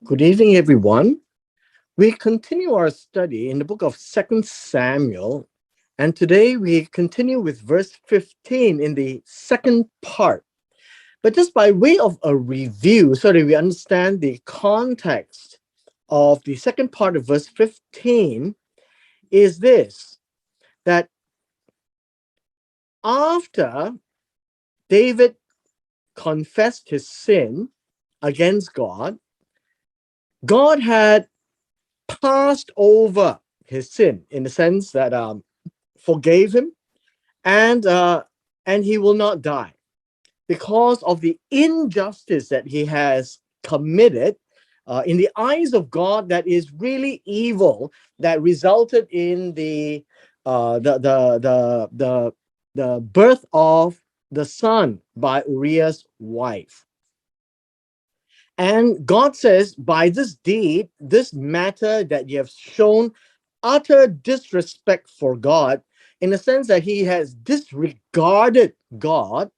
Good evening, everyone. We continue our study in the book of Second Samuel, and today we continue with verse 15 in the second part. But just by way of a review, so that we understand the context of the second part of verse 15, is this that after David confessed his sin against God, God had passed over his sin in the sense that forgave him and he will not die because of the injustice that he has committed in the eyes of God, that is really evil, that resulted in the birth of the son by Uriah's wife. And God says, by this deed, this matter that you have shown utter disrespect for God, in the sense that he has disregarded God,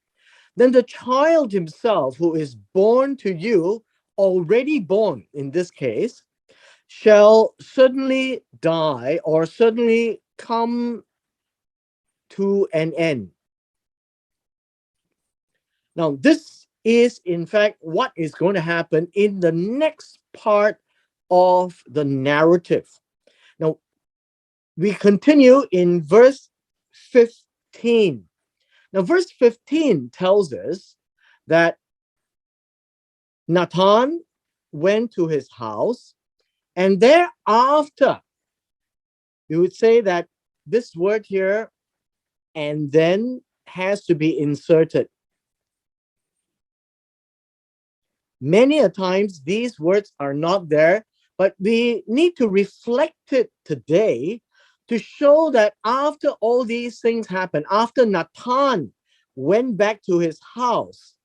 then the child himself, who is born to you, already born in this case, shall certainly die or certainly come to an end. Now, this is in fact what is going to happen in the next part of the narrative. Now, we continue in verse 15. Now, verse 15 tells us that Nathan went to his house, and thereafter, you would say that this word here, and then, has to be inserted. Many a times these words are not there, but we need to reflect it today to show that after all these things happened, after Nathan went back to his house,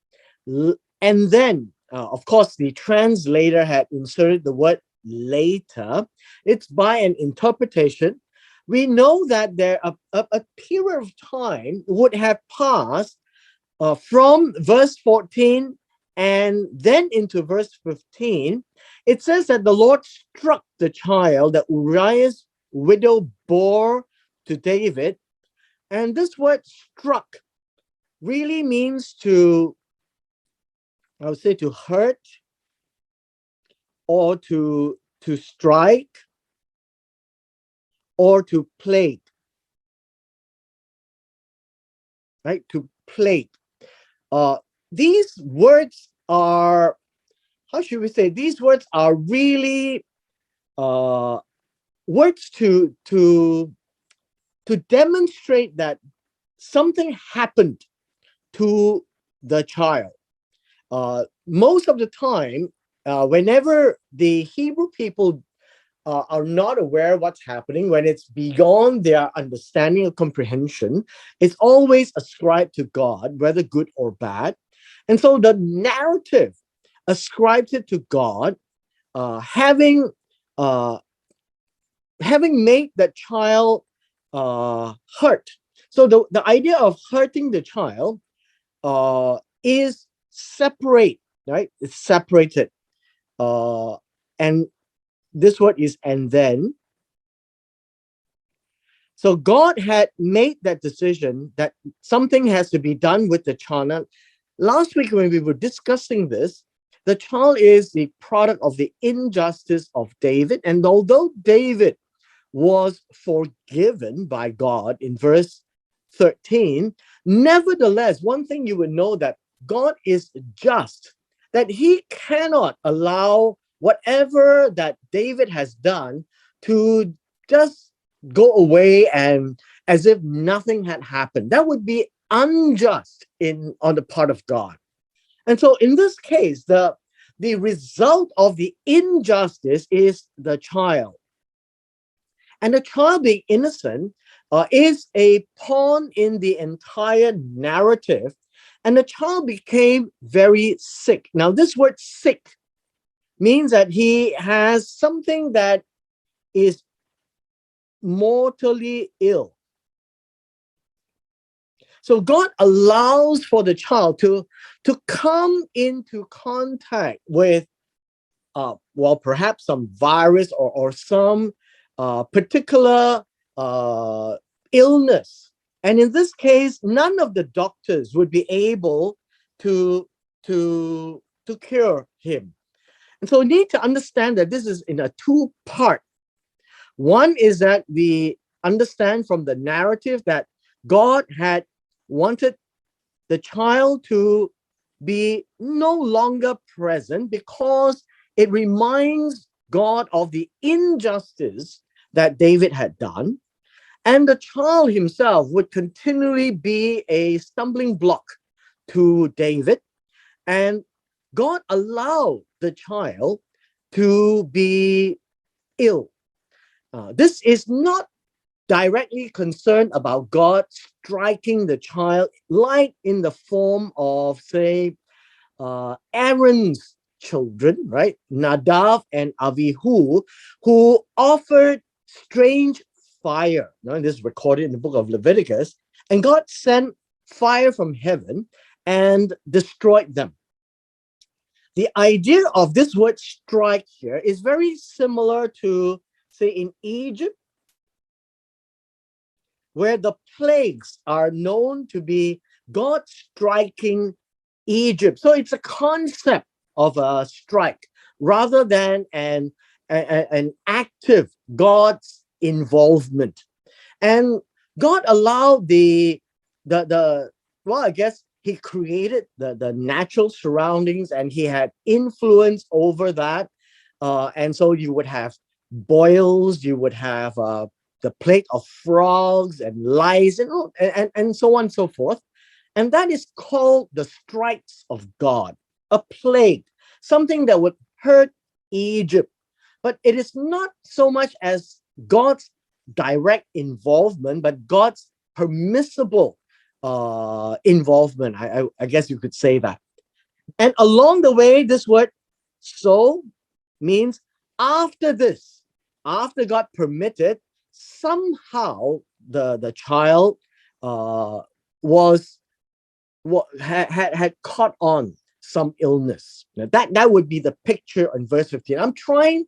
and then, of course, the translator had inserted the word later, it's by an interpretation. We know that a period of time would have passed from verse 14 and then into verse 15. It says that the Lord struck the child that Uriah's widow bore to David. And this word struck really means to, I would say, to hurt or to strike or to plague, right? To plague. These words are, how should we say, these words are really words to demonstrate that something happened to the child. Most of the time, whenever the Hebrew people are not aware of what's happening, when it's beyond their understanding or comprehension, it's always ascribed to God, whether good or bad. And so the narrative ascribes it to God, having made that child hurt. So the idea of hurting the child is separate, right? It's separated. And this word is and then. So God had made that decision that something has to be done with the child. Last week, when we were discussing this, the child is the product of the injustice of David. And although David was forgiven by God in verse 13, nevertheless, one thing you would know, that God is just, that he cannot allow whatever that David has done to just go away and as if nothing had happened. That would be unjust on the part of God. And so in this case, the result of the injustice is the child. And the child being innocent is a pawn in the entire narrative. And the child became very sick. Now, this word sick means that he has something that is mortally ill. So God allows for the child to come into contact with well, perhaps some virus or some particular illness. And in this case, none of the doctors would be able to, to cure him. And so we need to understand that this is in a two-part. One is that we understand from the narrative that God had wanted the child to be no longer present because it reminds God of the injustice that David had done. And the child himself would continually be a stumbling block to David. And God allowed the child to be ill. This is not directly concerned about God striking the child, like in the form of, say, Aaron's children, right? Nadav and Avihu, who offered strange fire. Now, this is recorded in the book of Leviticus, and God sent fire from heaven and destroyed them. The idea of this word strike here is very similar to, say, in Egypt, where the plagues are known to be God striking Egypt. So it's a concept of a strike rather than an active God's involvement. And God allowed the well, I guess he created the natural surroundings and he had influence over that. And so you would have boils, you would have the plague of frogs and lice and so on and so forth. And that is called the strikes of God, a plague, something that would hurt Egypt. But it is not so much as God's direct involvement, but God's permissible involvement. I guess you could say that. And along the way, this word so means after this, after God permitted, somehow the child had caught on some illness. Now that would be the picture in verse 15. I'm trying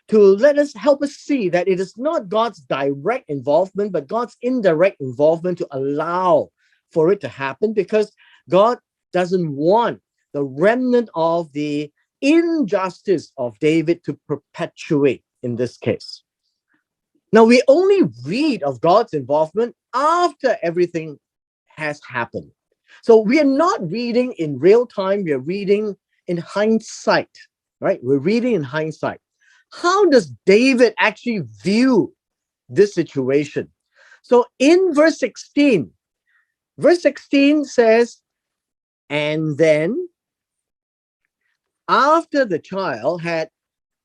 to help us see that it is not God's direct involvement, but God's indirect involvement to allow for it to happen, because God doesn't want the remnant of the injustice of David to perpetuate in this case. Now, we only read of God's involvement after everything has happened. So we are not reading in real time, we are reading in hindsight, right? We're reading in hindsight. How does David actually view this situation? So in verse 16 says, and then after the child had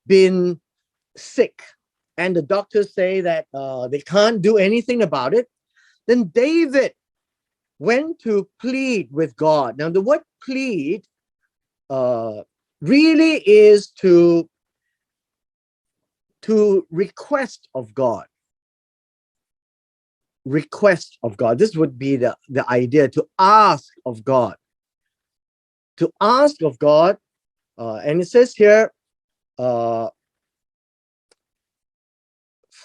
been sick, and the doctors say that they can't do anything about it, then David went to plead with God. Now, the word plead really is to request of God. Request of God. This would be the idea, to ask of God. To ask of God. And it says here,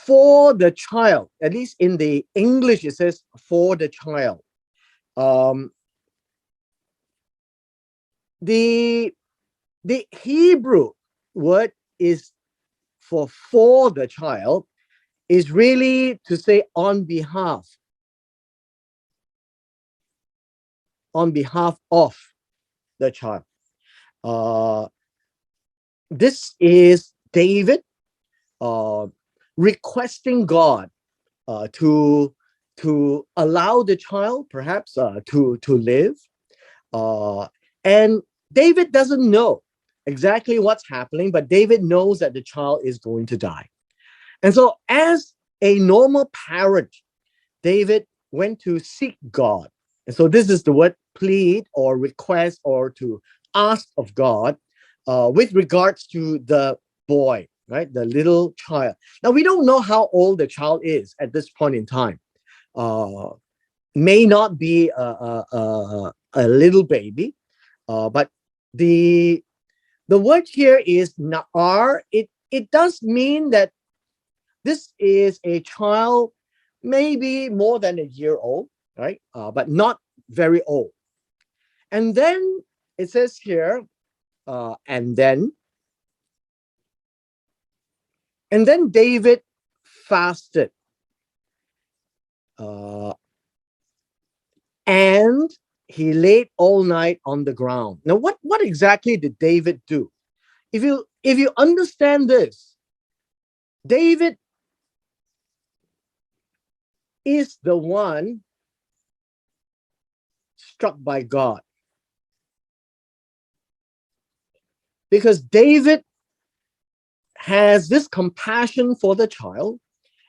for the child, at least in the English, it says for the child. The Hebrew word is for the child is really to say on behalf of the child. This is David requesting God to allow the child perhaps to live. And David doesn't know exactly what's happening, but David knows that the child is going to die. And so as a normal parent, David went to seek God. And so this is the word plead or request or to ask of God with regards to the boy, right? The little child. Now, we don't know how old the child is at this point in time. May not be a little baby, but the The word here is na'ar. It does mean that this is a child, maybe more than a year old, right? But not very old. And then it says here, and then David fasted, uh, and he laid all night on the ground. Now, what exactly did David do? If you understand this, David is the one struck by God, because David has this compassion for the child.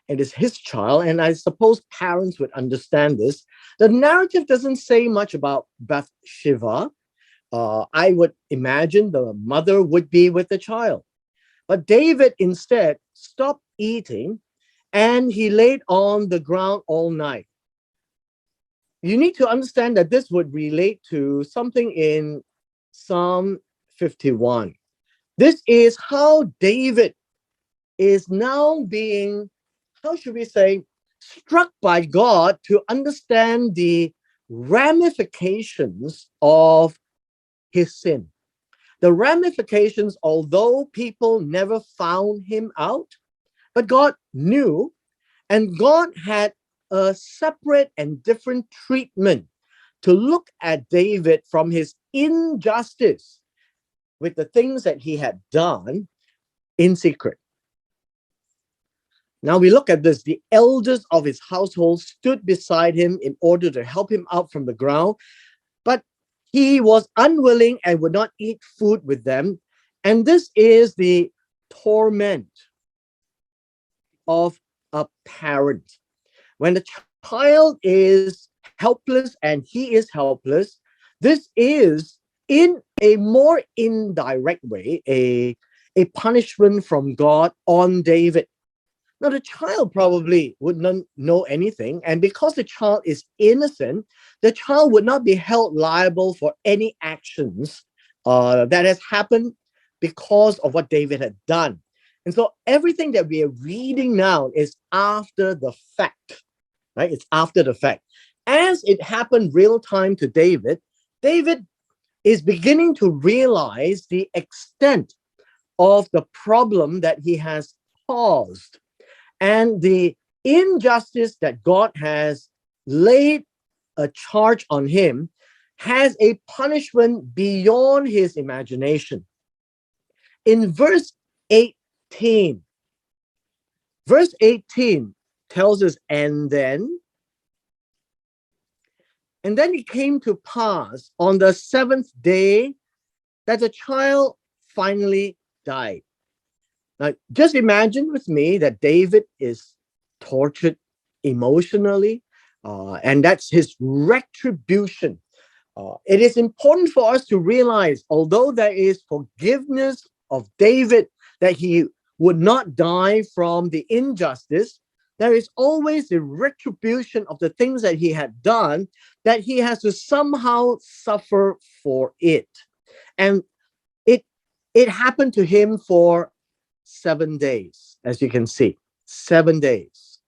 It is his child, and I suppose parents would understand this. The narrative doesn't say much about Bathsheba. I would imagine the mother would be with the child. But David instead stopped eating and he laid on the ground all night. You need to understand that this would relate to something in Psalm 51. This is how David is now being, how should we say, struck by God to understand the ramifications of his sin. The ramifications, although people never found him out, but God knew, and God had a separate and different treatment to look at David from his injustice with the things that he had done in secret. Now we look at this. The elders of his household stood beside him in order to help him out from the ground, but he was unwilling and would not eat food with them. And this is the torment of a parent. When the child is helpless and he is helpless, this is in a more indirect way a punishment from God on David. Now, the child probably would not know anything, and because the child is innocent, the child would not be held liable for any actions that has happened because of what David had done. And so everything that we are reading now is after the fact, right? It's after the fact. As it happened real time to David, David is beginning to realize the extent of the problem that he has caused and the injustice that God has laid a charge on him has a punishment beyond his imagination. In verse 18, verse 18 tells us, and then it came to pass on the seventh day that the child finally died. Now, just imagine with me that David is tortured emotionally, and that's his retribution. It is important for us to realize, although there is forgiveness of David, that he would not die from the injustice, there is always the retribution of the things that he had done, that he has to somehow suffer for it. And it happened to him for 7 days, as you can see, 7 days.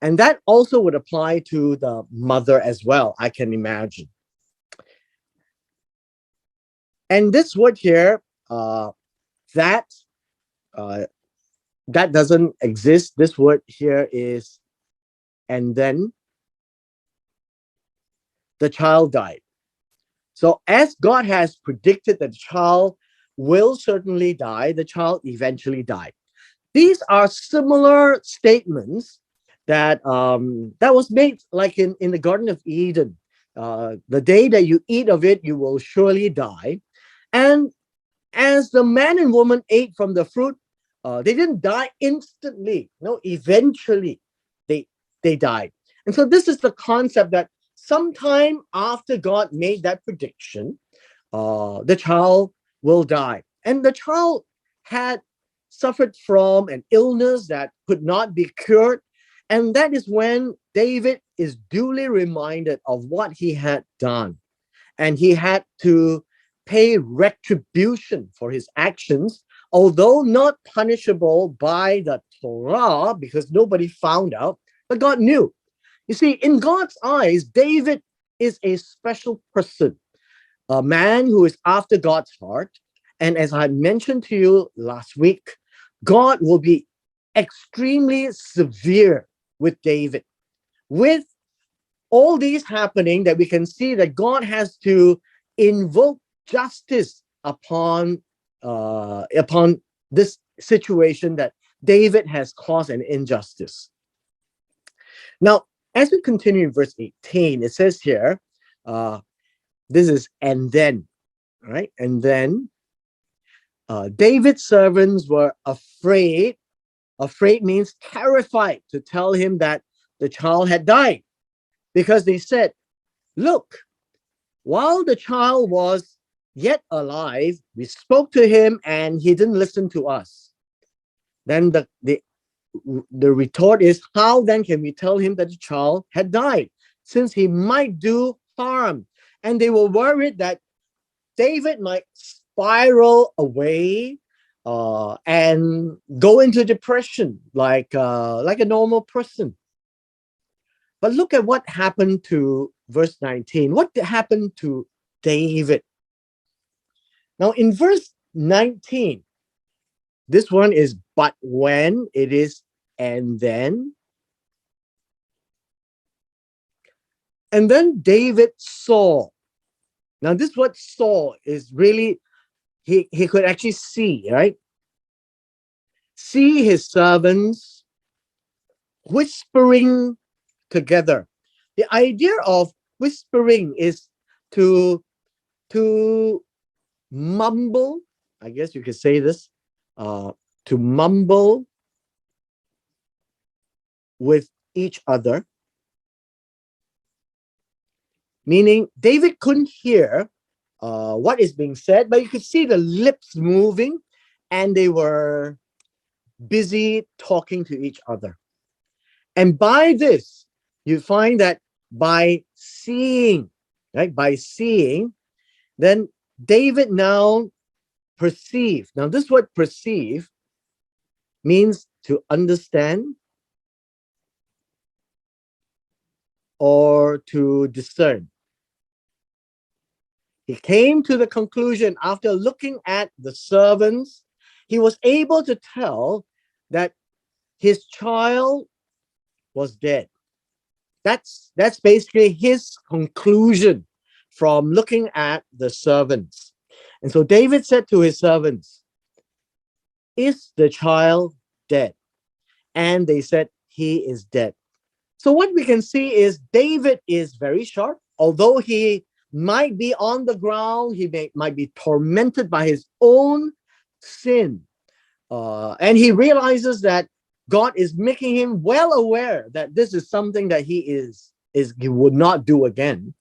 And that also would apply to the mother as well, I can imagine. And this word here, that doesn't exist. This word here is, and then the child died. So as God has predicted that the child will certainly die, the child eventually died. These are similar statements that that was made like in the Garden of Eden. The day that you eat of it, you will surely die. And as the man and woman ate from the fruit, they didn't die instantly. No, eventually they died. And so this is the concept that sometime after God made that prediction, the child will die. And the child had suffered from an illness that could not be cured. And that is when David is duly reminded of what he had done. And he had to pay retribution for his actions, although not punishable by the Torah because nobody found out, but God knew. You see, in God's eyes, David is a special person, a man who is after God's heart. And as I mentioned to you last week, God will be extremely severe with David. With all these happening, that we can see that God has to invoke justice upon this situation that David has caused an injustice. Now, as we continue in verse 18, it says here, this is and then, right? And then David's servants were afraid. Afraid means terrified, to tell him that the child had died, because they said, look, while the child was yet alive, we spoke to him and he didn't listen to us. Then the retort is, how then can we tell him that the child had died, since he might do harm? And they were worried that David might spiral away and go into depression like a normal person. But look at what happened to verse 19. What happened to David? Now, in verse 19, this one is but when, it is and then. And then David saw. Now, this word saw is really, he could actually see, right? See his servants whispering together. The idea of whispering is to mumble, I guess you could say this, to mumble with each other. Meaning David couldn't hear what is being said, but you could see the lips moving and they were busy talking to each other. And by this, you find that by seeing, right? By seeing, then David now perceive. Now, this word perceive means to understand or to discern. He came to the conclusion after looking at the servants, he was able to tell that his child was dead. That's basically his conclusion from looking at the servants. And so David said to his servants, is the child dead? And they said, he is dead. So what we can see is David is very sharp. Although he might be on the ground, he might be tormented by his own sin. And he realizes that God is making him well aware that this is something that he would not do again.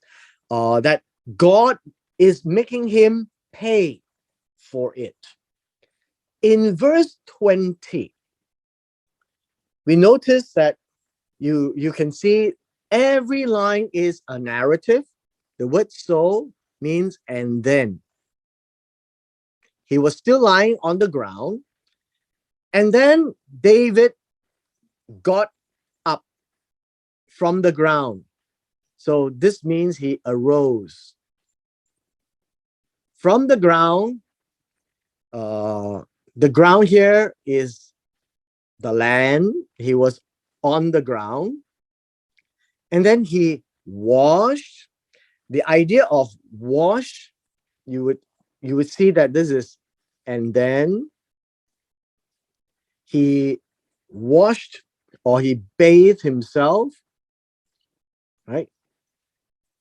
That God is making him pay for it. In verse 20, we notice that you can see every line is a narrative. The word so means and then. He was still lying on the ground. And then David got up from the ground. So this means he arose. From the ground here is the land. He was on the ground. And then he washed. The idea of wash, you would see that this is, and then he washed or he bathed himself, right?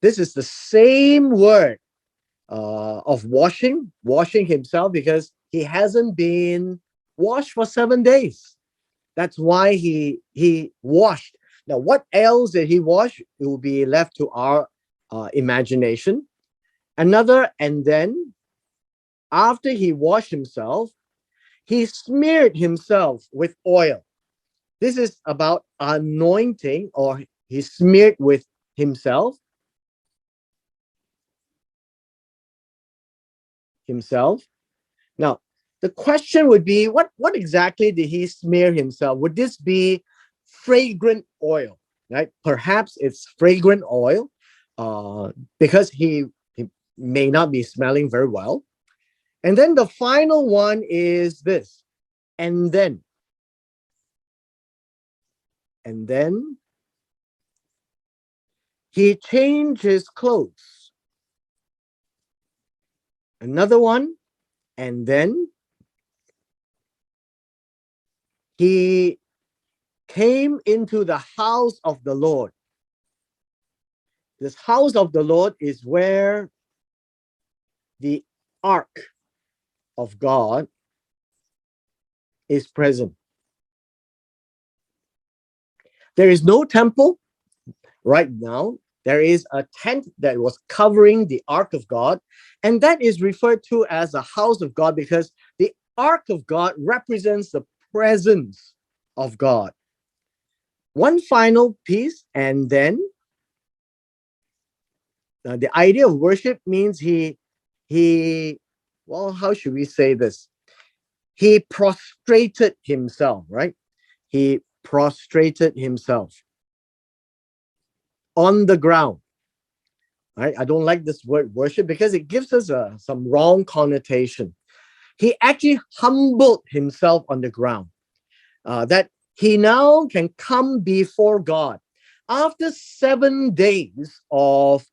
This is the same word of washing himself, because he hasn't been washed for 7 days. That's why he washed. Now, what else did he wash? It will be left to our imagination. Another, and then after he washed himself, he smeared himself with oil. This is about anointing, or he smeared with himself. himself. Now, the question would be, what exactly did he smear himself? Would this be fragrant oil, right? Perhaps it's fragrant oil because he may not be smelling very well. And then the final one is this. And then, and then he changed his clothes. Another one, and then he came into the house of the Lord. This house of the Lord is where the ark of God is present. There is no temple right now. There is a tent that was covering the ark of God, and that is referred to as the house of God because the ark of God represents the presence of God. One final piece, and then the idea of worship means well, how should we say this? He prostrated himself, right? He prostrated himself on the ground, right? I don't like this word worship because it gives us some wrong connotation. He actually humbled himself on the ground, that he now can come before God after 7 days of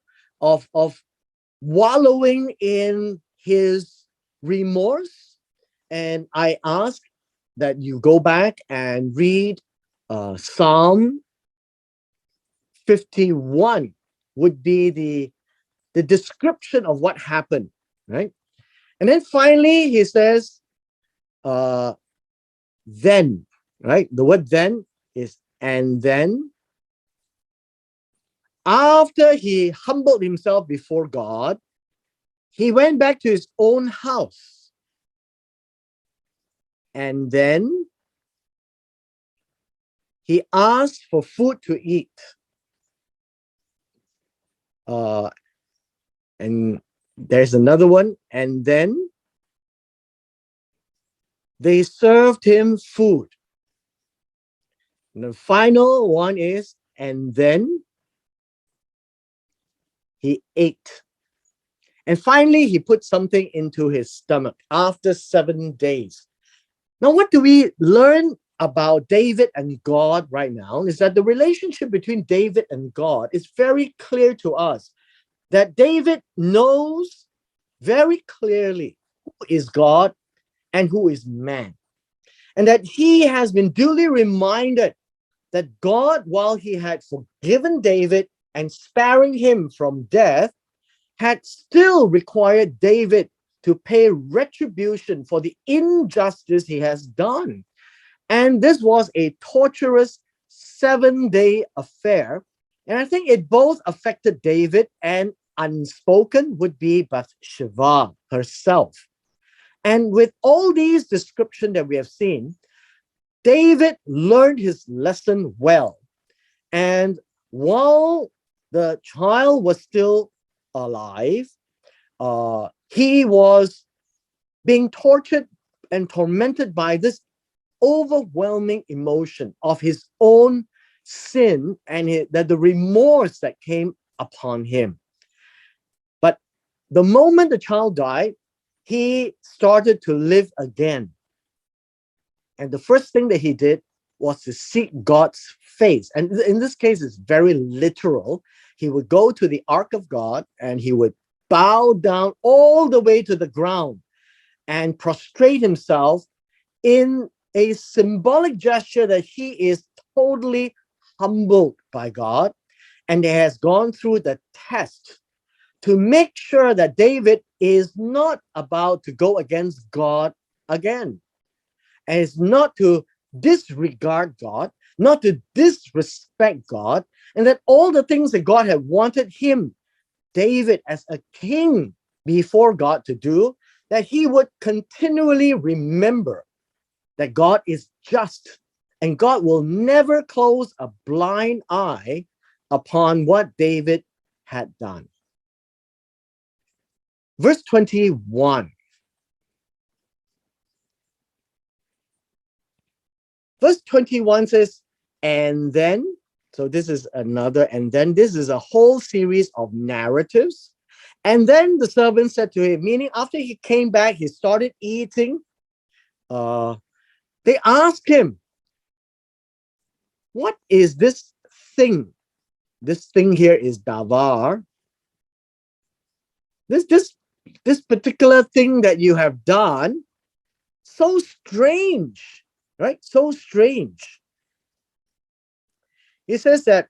wallowing in his remorse. And I ask that you go back and read Psalm 51 would be the description of what happened, right? And then finally he says, then, right? The word then is, and then after he humbled himself before God, he went back to his own house. And then he asked for food to eat. And there's another one. And then they served him food. And the final one is, and then he ate. And finally, he put something into his stomach after 7 days. Now, what do we learn about David and God right now is that the relationship between David and God is very clear to us. That David knows very clearly who is God and who is man. And that he has been duly reminded that God, while he had forgiven David and sparing him from death, had still required David to pay retribution for the injustice he has done. And this was a torturous 7-day affair. And I think it both affected David and unspoken would be Bathsheba herself. And with all these descriptions that we have seen, David learned his lesson well. And while the child was still alive, he was being tortured and tormented by this overwhelming emotion of his own sin and the remorse that came upon him. But the moment the child died, he started to live again. And the first thing that he did was to seek God's face. And in this case, it's very literal. He would go to the ark of God and he would bow down all the way to the ground and prostrate himself in a symbolic gesture that he is totally humbled by God and he has gone through the test to make sure that David is not about to go against God again. And it's not to disregard God, not to disrespect God, and that all the things that God had wanted him, David, as a king before God to do, that he would continually remember that God is just and God will never close a blind eye upon what David had done. Verse 21, Verse 21 says, and then, so this is another, and then this is a whole series of narratives. And then the servant said to him, meaning after he came back, he started eating. They asked him, what is this thing? This thing here is davar. This particular thing that you have done, so strange, right? So strange. He says that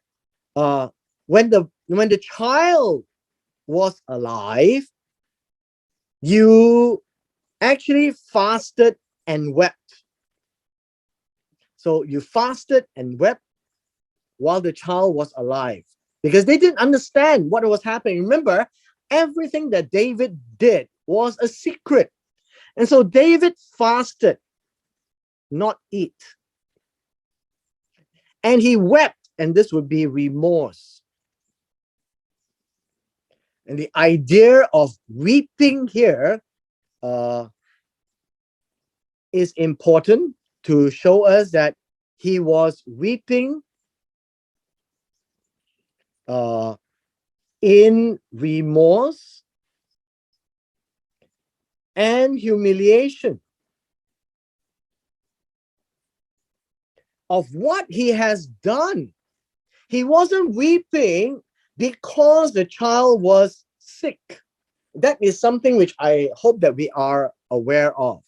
when the child was alive, you actually fasted and wept. So you fasted and wept while the child was alive because they didn't understand what was happening. Remember, everything that David did was a secret. And so David fasted, not eat. And he wept, and this would be remorse. And the idea of weeping here is important to show us that he was weeping in remorse and humiliation of what he has done. He wasn't weeping because the child was sick. That is something which I hope that we are aware of.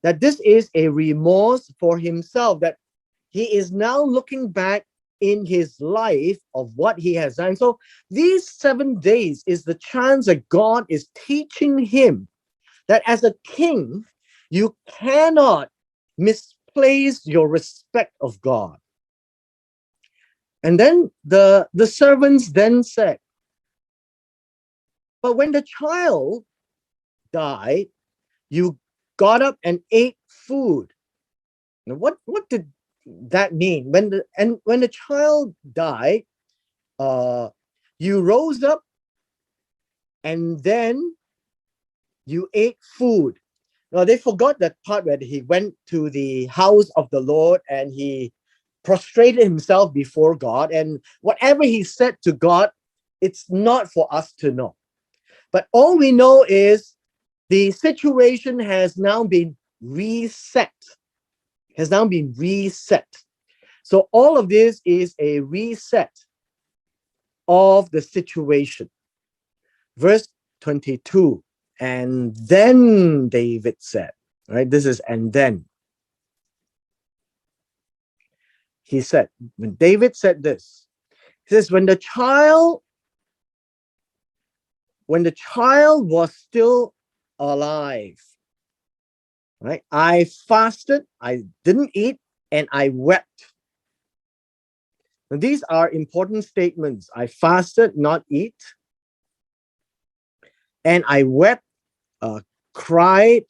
That this is a remorse for himself, that he is now looking back in his life of what he has done. So these 7 days is the chance that God is teaching him that as a king, you cannot misplace your respect of God. And then the servants then said, but when the child died, you got up and ate food. Now, what did that mean? When the child died, you rose up and then you ate food. Now they forgot that part where he went to the house of the Lord and he prostrated himself before God, and whatever he said to God, it's not for us to know. But all we know is the situation has now been reset. So all of this is a reset of the situation. Verse 22, and then David said, right? This is and then. He said, when David said this, he says, when the child was still alive, right? I fasted, I didn't eat, and I wept. Now, these are important statements. I fasted, not eat, and I wept, cried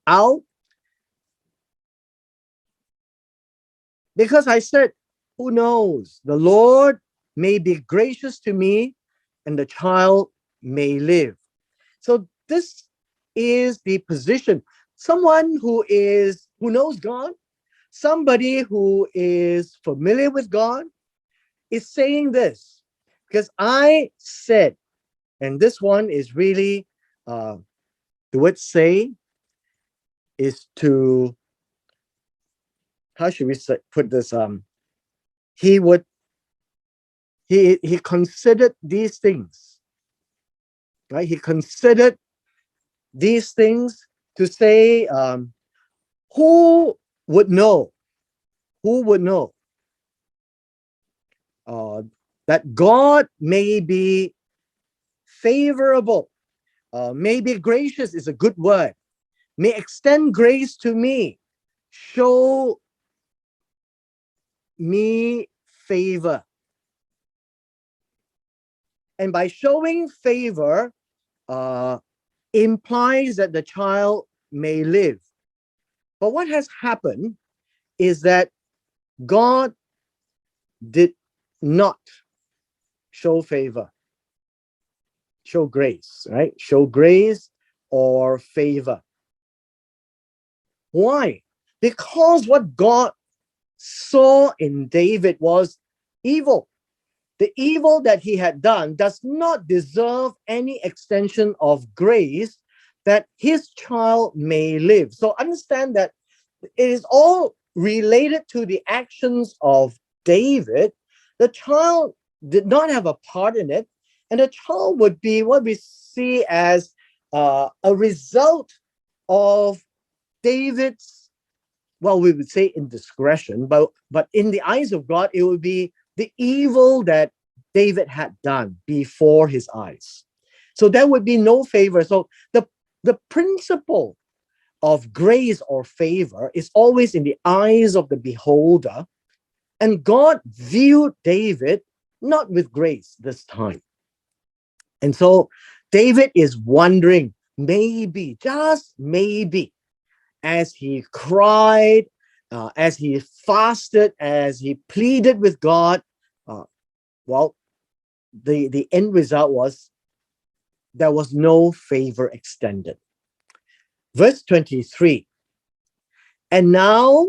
out, because I said, who knows? The Lord may be gracious to me and the child may live. So this is the position. Someone who knows God, somebody who is familiar with God is saying this, because I said, and this one is really, the word say is to, how should we put this? He considered these things, right? He considered these things to say, who would know? Who would know that God may be favorable, may be gracious is a good word, may extend grace to me, show me favor. And by showing favor, implies that the child may live. But what has happened is that God did not show favor, show grace, right? Show grace or favor. Why? because what God saw in David was evil. The evil that he had done does not deserve any extension of grace that his child may live. So understand that it is all related to the actions of David. The child did not have a part in it, and the child would be what we see as a result of David's, well, we would say indiscretion, but in the eyes of God, it would be the evil that David had done before his eyes. So there would be no favor. So the principle of grace or favor is always in the eyes of the beholder. And God viewed David not with grace this time. And so David is wondering, maybe, just maybe, as he cried, as he fasted, as he pleaded with God, well, the end result was there was no favor extended. Verse 23, and now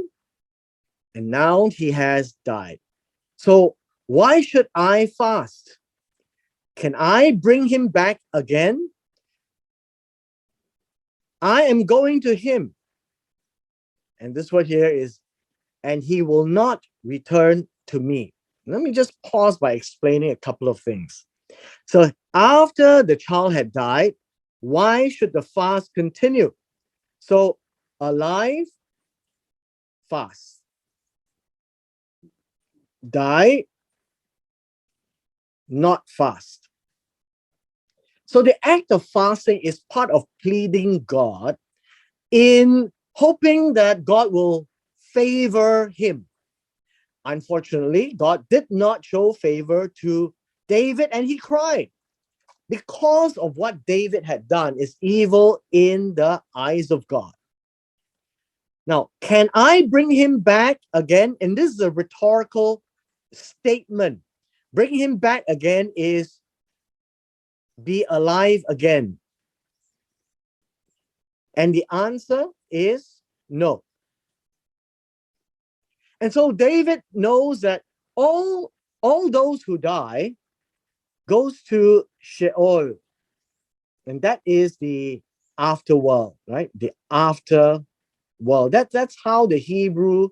he has died. So why should I fast? Can I bring him back again? I am going to him. And this word here is, and he will not return to me. Let me just pause by explaining a couple of things. So after the child had died, why should the fast continue? So alive, fast. Die, not fast. So the act of fasting is part of pleading God in hoping that God will favor him. Unfortunately, God did not show favor to David, and he cried because of what David had done is evil in the eyes of God. Now, can I bring him back again? And this is a rhetorical statement. Bring him back again is be alive again. And the answer is no. And so David knows that all those who die goes to Sheol. And that is the afterworld, right? The afterworld. That's how the Hebrew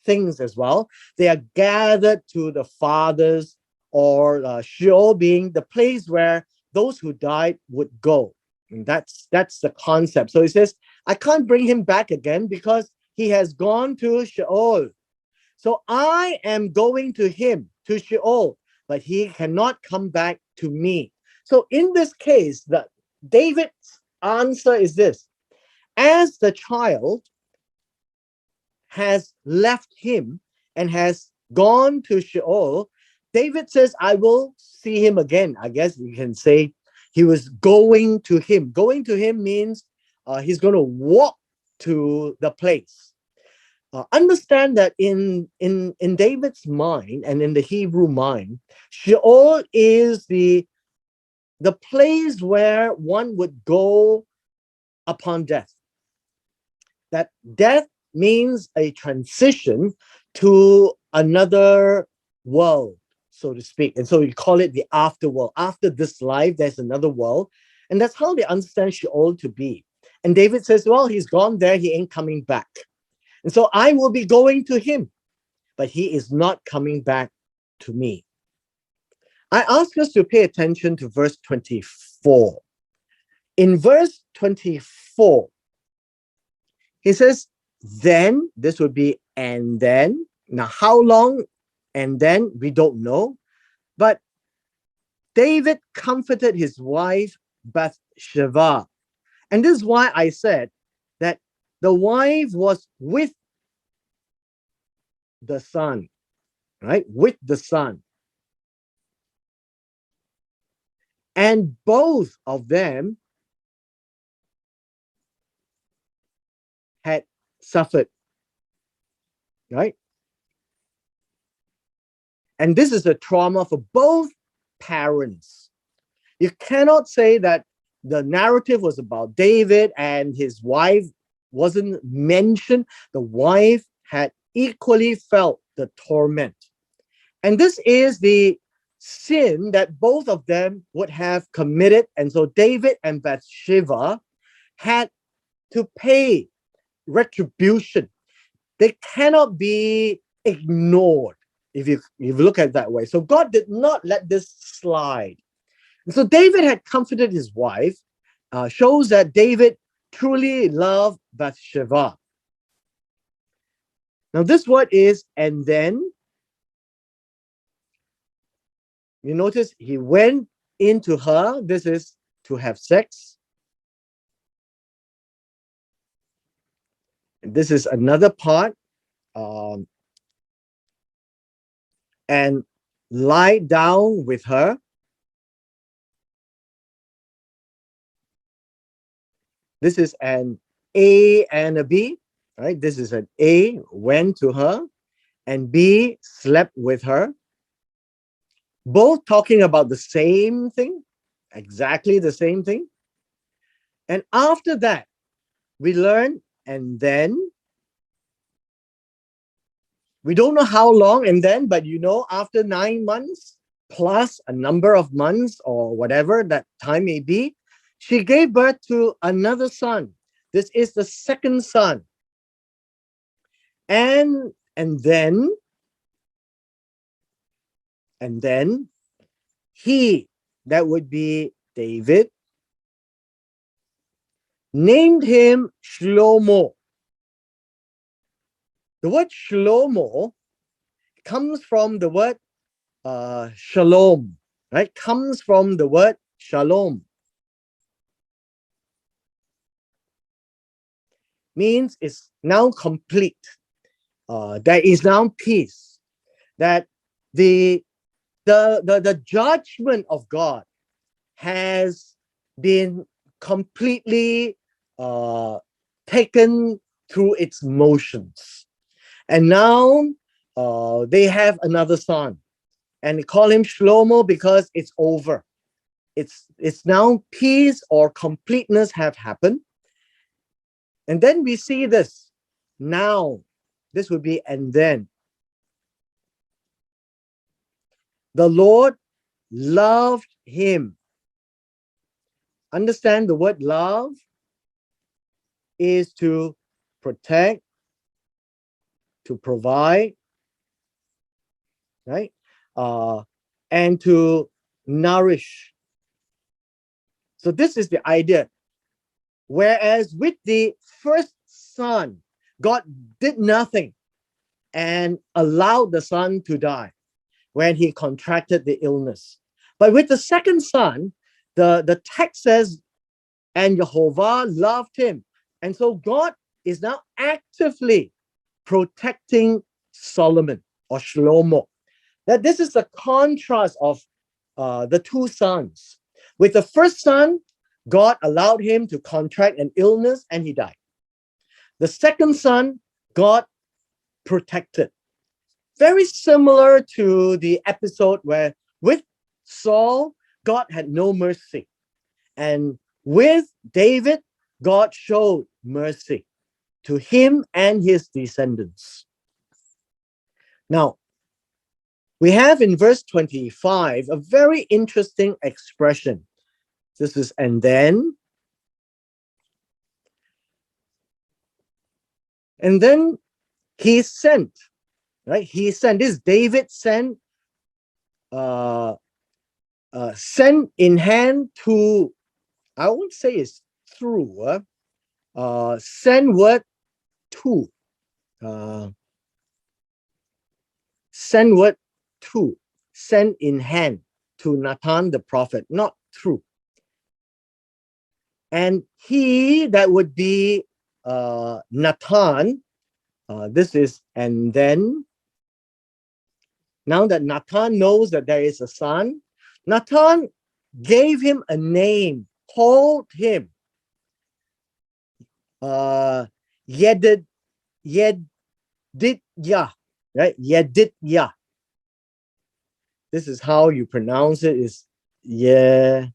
thinks as well. They are gathered to the fathers, or Sheol being the place where those who died would go. And that's the concept. So he says, I can't bring him back again because he has gone to Sheol. So I am going to him, to Sheol, but he cannot come back to me. So in this case, David's answer is this: as the child has left him and has gone to Sheol, David says, I will see him again. I guess we can say he was going to him. Going to him means he's going to walk to the place. Understand that in David's mind and in the Hebrew mind, Sheol is the place where one would go upon death. That death means a transition to another world, so to speak. And so we call it the afterworld. After this life, there's another world. And that's how they understand Sheol to be. And David says, well, he's gone there, he ain't coming back. And so I will be going to him, but he is not coming back to me. I ask us to pay attention to verse 24. In verse 24, he says, then, this would be and then. Now, how long and then, we don't know. But David comforted his wife Bathsheba. And this is why I said that the wife was with the son, right? With the son. And both of them had suffered, right? And this is a trauma for both parents. You cannot say that the narrative was about David and his wife wasn't mentioned, the wife had equally felt the torment. And this is the sin that both of them would have committed. And so David and Bathsheba had to pay retribution. They cannot be ignored if you look at it that way. So God did not let this slide. And so David had comforted his wife, shows that David truly loved Bathsheba. Now this word is, and then, you notice he went into her. This is to have sex. And this is another part. And lie down with her. This is an A and a B, right? This is an A, went to her, and B, slept with her. Both talking about the same thing, exactly the same thing. And after that, we learn, and then, we don't know how long, and then, but after 9 months, plus a number of months or whatever that time may be, she gave birth to another son. This is the second son. And then he, that would be David, named him Shlomo. The word Shlomo comes from the word shalom, right? Comes from the word shalom. Means it's now complete. There is now peace. That the judgment of God has been completely taken through its motions. And now they have another son. And they call him Shlomo because it's over. It's now peace or completeness have happened. And then we see this. Now, this would be, and then. The Lord loved him. Understand the word love is to protect, to provide, right? And to nourish. So this is the idea. Whereas with the first son, God did nothing and allowed the son to die when he contracted the illness. But with the second son, the text says, and Jehovah loved him. And so God is now actively protecting Solomon or Shlomo. That this is the contrast of the two sons. With the first son, God allowed him to contract an illness and he died. The second son, God protected. Very similar to the episode where with Saul, God had no mercy. And with David, God showed mercy to him and his descendants. Now, we have in verse 25 a very interesting expression. This is, and then he sent, right? He sent, this David sent, sent in hand to, I won't say it's through, send word to, send word to, send in hand to Nathan the prophet, not through. And he, that would be Nathan, this is, and then, now that Nathan knows that there is a son, Nathan gave him a name, called him Yedidya, right? Yedidya. This is how you pronounce it, is Yedidya.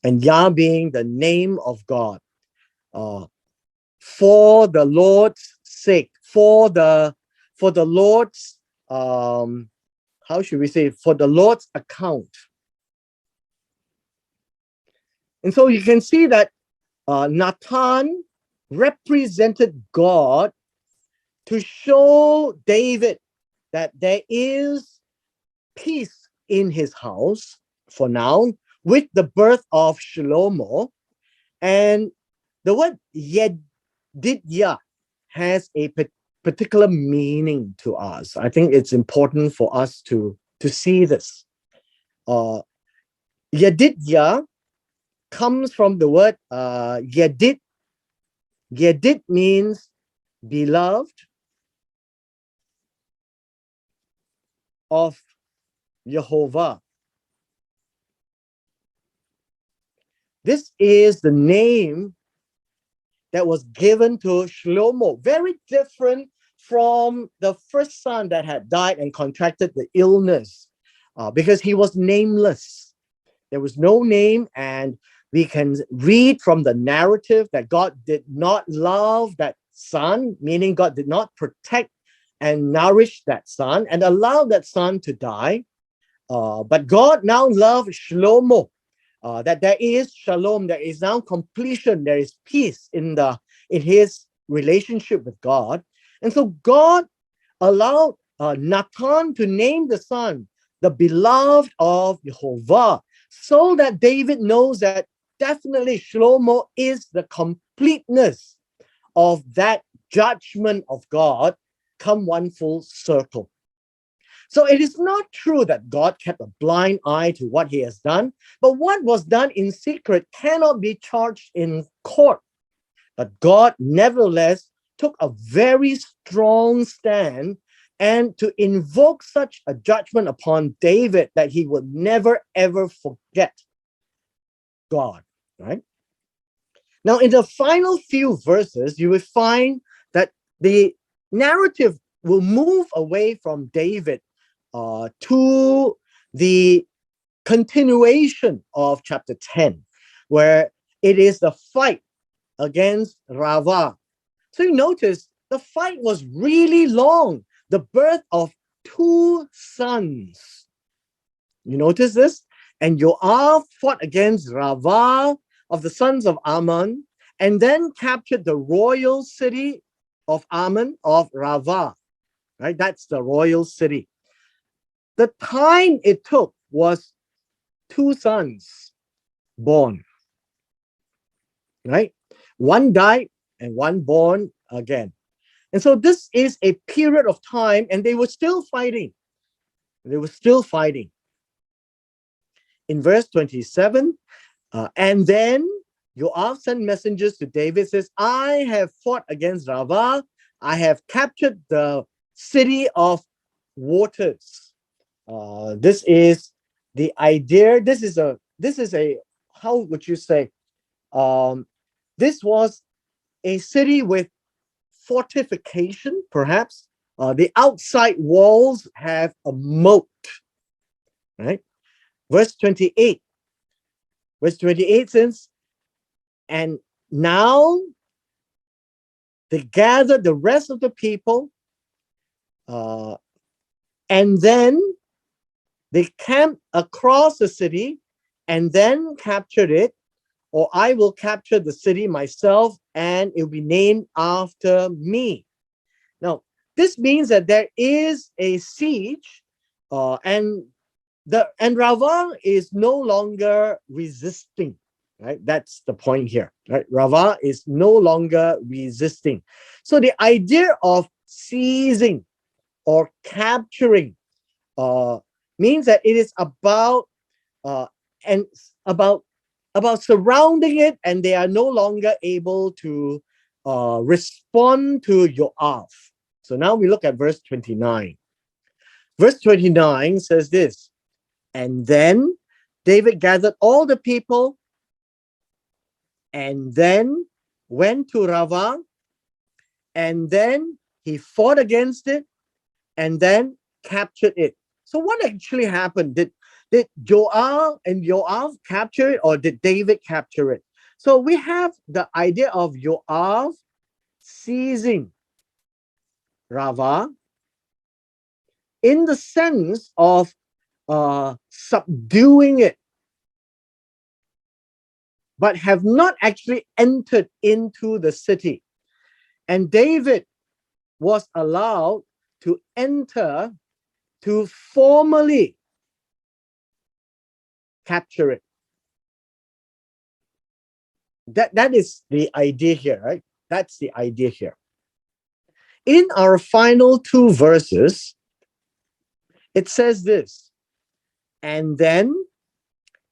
and Yah being the name of God. Uh, for the Lord's sake, for the Lord's how should we say, for the Lord's account. And so you can see that Nathan represented God to show David that there is peace in his house for now with the birth of Shlomo. And the word Yedidya has a particular meaning to us. I think it's important for us to see this. Yedidya comes from the word Yedid. Yedid means beloved of Jehovah. This is the name that was given to Shlomo, very different from the first son that had died and contracted the illness, because he was nameless. There was no name, and we can read from the narrative that God did not love that son, meaning God did not protect and nourish that son and allow that son to die. But God now loved Shlomo, that there is shalom, there is now completion, there is peace in his relationship with God. And so God allowed Nathan to name the son the beloved of Jehovah, so that David knows that definitely Shlomo is the completeness of that judgment of God come one full circle. So it is not true that God kept a blind eye to what he has done, but what was done in secret cannot be charged in court. But God nevertheless took a very strong stand and to invoke such a judgment upon David that he would never ever forget God, right? Now, in the final few verses, you will find that the narrative will move away from David to the continuation of chapter 10, where it is the fight against Rava. So you notice the fight was really long, the birth of 2 sons. You notice this? And Joab fought against Rava of the sons of Ammon, and then captured the royal city of Ammon of Rava. Right? That's the royal city. The time it took was 2 sons born. Right? One died and one born again. And so this is a period of time, and they were still fighting. They were still fighting. In verse 27, and then Joab sent messengers to David, says, I have fought against Rava. I have captured the city of waters. This is the idea. This is a, how would you say? This was a city with fortification, perhaps. The outside walls have a moat, right? Verse 28. Verse 28 says, and now they gathered the rest of the people, and then they camped across the city and then captured it, or I will capture the city myself and it will be named after me. Now, this means that there is a siege, and Rava is no longer resisting. Right, that's the point here. Right, Rava is no longer resisting. So the idea of seizing or capturing means that it is about and about surrounding it, and they are no longer able to respond to Joab. So now we look at verse 29. Verse 29 says this, and then David gathered all the people and then went to Rava, and then he fought against it and then captured it. So what actually happened? Did Did Joab and Joab capture it, or did David capture it? So we have the idea of Joab seizing Rava in the sense of subduing it, but have not actually entered into the city. And David was allowed to enter to formally capture it. That is the idea here, right? That's the idea here. In our final two verses, it says this, and then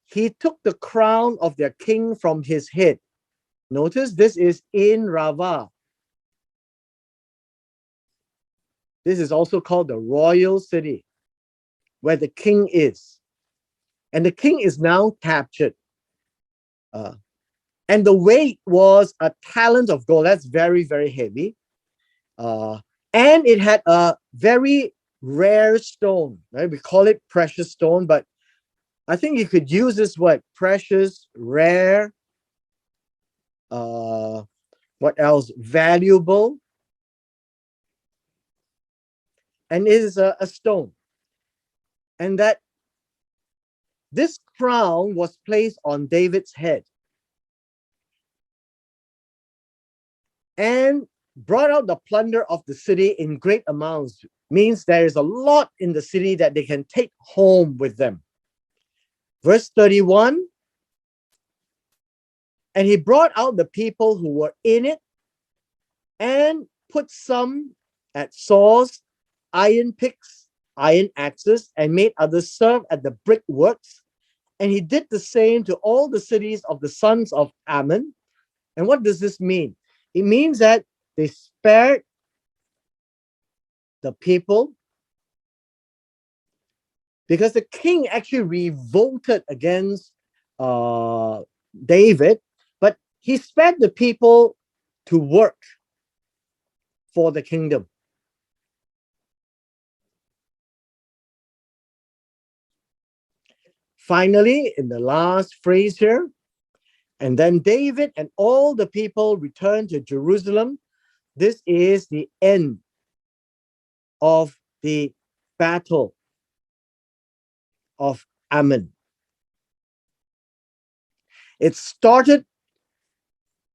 he took the crown of their king from his head. Notice this is in Rava. This is also called the royal city, where the king is. And the king is now captured. And the weight was a talent of gold. That's very, very heavy. And it had a very rare stone, right? We call it precious stone, but I think you could use this word, precious, rare, what else? Valuable. And it is a stone. And that this crown was placed on David's head and brought out the plunder of the city in great amounts. Means there is a lot in the city that they can take home with them. Verse 31, and he brought out the people who were in it and put some at saws, iron picks, iron axes, and made others serve at the brickworks. And he did the same to all the cities of the sons of Ammon. And what does this mean? It means that they spared the people because the king actually revolted against David, but he spared the people to work for the kingdom. Finally, in the last phrase here, and then David and all the people returned to Jerusalem. This is the end of the battle of Ammon. It started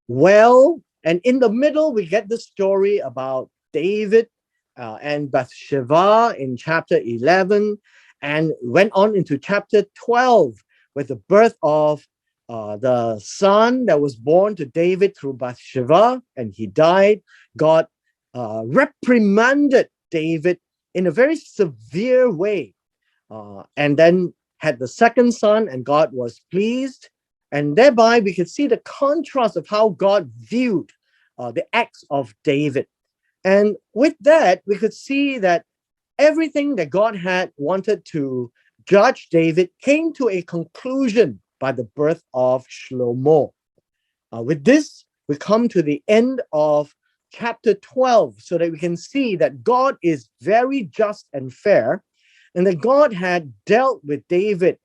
well, and in the middle, we get the story about David and Bathsheba in chapter 11, and went on into chapter 12 with the birth of the son that was born to David through Bathsheba, and he died. God reprimanded David in a very severe way, and then had the second son, and God was pleased. And thereby we could see the contrast of how God viewed the acts of David. And with that, we could see that everything that God had wanted to judge David came to a conclusion by the birth of Shlomo. With this, we come to the end of chapter 12, so that we can see that God is very just and fair, and that God had dealt with David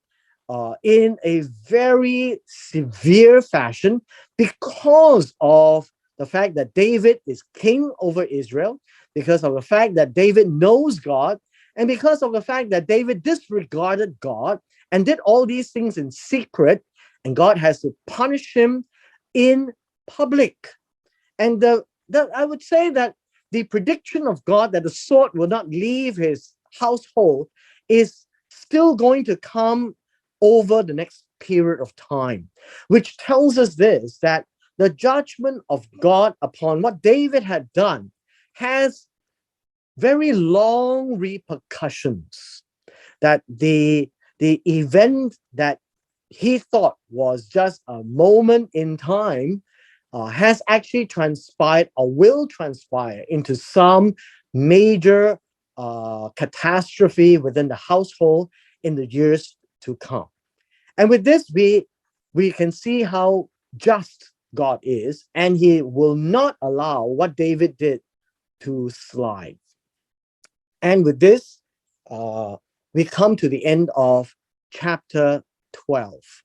in a very severe fashion because of the fact that David is king over Israel, because of the fact that David knows God, and because of the fact that David disregarded God and did all these things in secret, and God has to punish him in public. And I would say that the prediction of God that the sword will not leave his household is still going to come over the next period of time, which tells us this, that the judgment of God upon what David had done has very long repercussions, that the event that he thought was just a moment in time has actually transpired or will transpire into some major catastrophe within the household in the years to come. And with this, we can see how just God is, and he will not allow what David did to slide. And with this, we come to the end of chapter 12.